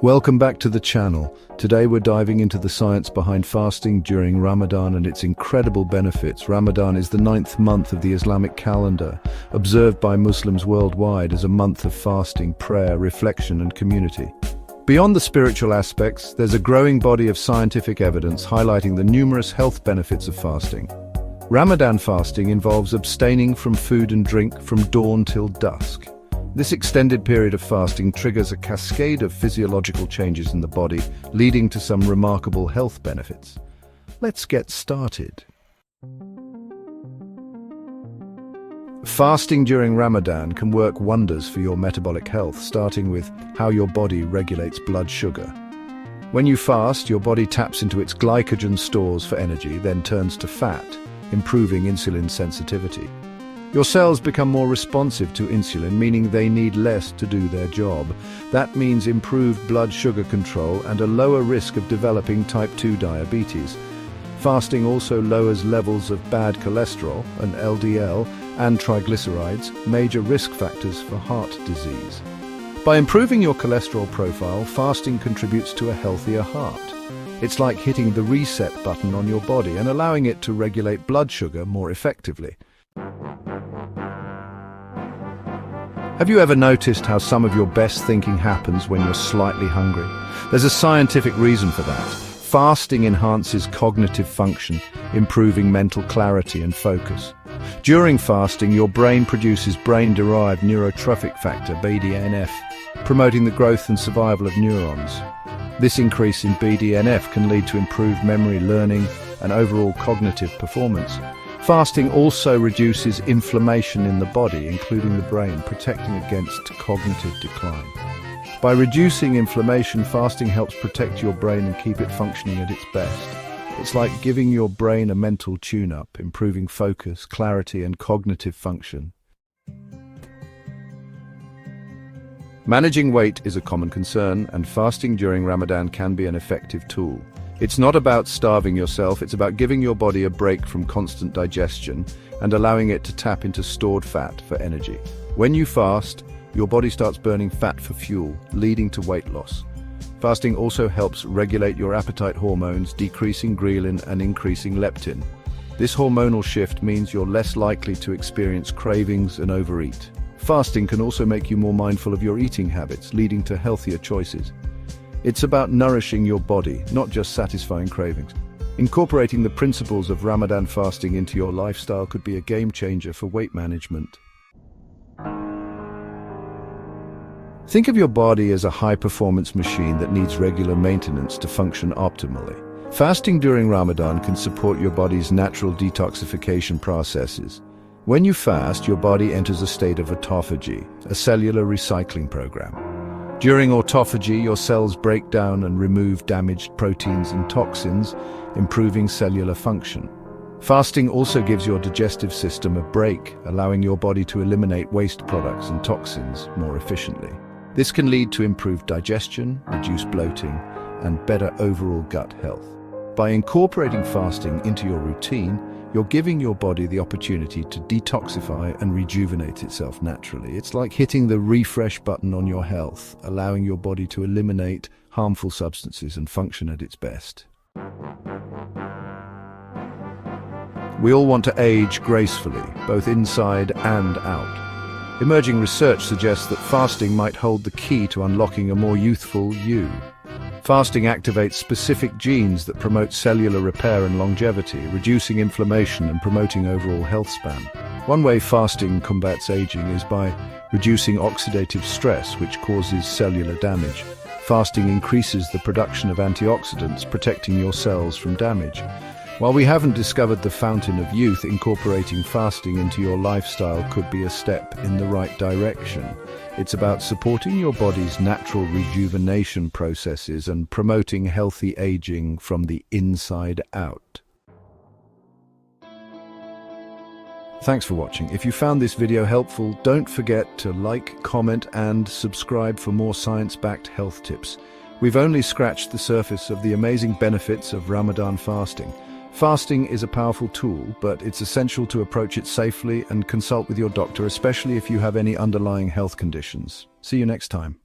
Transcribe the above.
Welcome back to the channel. Today we're diving into the science behind fasting during Ramadan and its incredible benefits. Ramadan is the 9th month of the Islamic calendar, observed by Muslims worldwide as a month of fasting, prayer, reflection, and community. Beyond the spiritual aspects, there's a growing body of scientific evidence highlighting the numerous health benefits of fasting. Ramadan fasting involves abstaining from food and drink from dawn till dusk. This extended period of fasting triggers a cascade of physiological changes in the body, leading to some remarkable health benefits. Let's get started. Fasting during Ramadan can work wonders for your metabolic health, starting with how your body regulates blood sugar. When you fast, your body taps into its glycogen stores for energy, then turns to fat, improving insulin sensitivity. Your cells become more responsive to insulin, meaning they need less to do their job. That means improved blood sugar control and a lower risk of developing type 2 diabetes. Fasting also lowers levels of bad cholesterol, an LDL, and triglycerides, major risk factors for heart disease. By improving your cholesterol profile, fasting contributes to a healthier heart. It's like hitting the reset button on your body and allowing it to regulate blood sugar more effectively. Have you ever noticed how some of your best thinking happens when you're slightly hungry? There's a scientific reason for that. Fasting enhances cognitive function, improving mental clarity and focus. During fasting, your brain produces brain-derived neurotrophic factor, BDNF, promoting the growth and survival of neurons. This increase in BDNF can lead to improved memory, learning, and overall cognitive performance. Fasting also reduces inflammation in the body, including the brain, protecting against cognitive decline. By reducing inflammation, fasting helps protect your brain and keep it functioning at its best. It's like giving your brain a mental tune-up, improving focus, clarity, and cognitive function. Managing weight is a common concern, and fasting during Ramadan can be an effective tool. It's not about starving yourself, it's about giving your body a break from constant digestion and allowing it to tap into stored fat for energy. When you fast, your body starts burning fat for fuel, leading to weight loss. Fasting also helps regulate your appetite hormones, decreasing ghrelin and increasing leptin. This hormonal shift means you're less likely to experience cravings and overeat. Fasting can also make you more mindful of your eating habits, leading to healthier choices. It's about nourishing your body, not just satisfying cravings. Incorporating the principles of Ramadan fasting into your lifestyle could be a game changer for weight management. Think of your body as a high-performance machine that needs regular maintenance to function optimally. Fasting during Ramadan can support your body's natural detoxification processes. When you fast, your body enters a state of autophagy, a cellular recycling program. During autophagy, your cells break down and remove damaged proteins and toxins, improving cellular function. Fasting also gives your digestive system a break, allowing your body to eliminate waste products and toxins more efficiently. This can lead to improved digestion, reduced bloating, and better overall gut health. By incorporating fasting into your routine, you're giving your body the opportunity to detoxify and rejuvenate itself naturally. It's like hitting the refresh button on your health, allowing your body to eliminate harmful substances and function at its best. We all want to age gracefully, both inside and out. Emerging research suggests that fasting might hold the key to unlocking a more youthful you. Fasting activates specific genes that promote cellular repair and longevity, reducing inflammation and promoting overall health span. One way fasting combats aging is by reducing oxidative stress, which causes cellular damage. Fasting increases the production of antioxidants, protecting your cells from damage. While we haven't discovered the fountain of youth, incorporating fasting into your lifestyle could be a step in the right direction. It's about supporting your body's natural rejuvenation processes and promoting healthy aging from the inside out. Thanks for watching. If you found this video helpful, don't forget to like, comment, and subscribe for more science-backed health tips. We've only scratched the surface of the amazing benefits of Ramadan fasting. Fasting is a powerful tool, but it's essential to approach it safely and consult with your doctor, especially if you have any underlying health conditions. See you next time.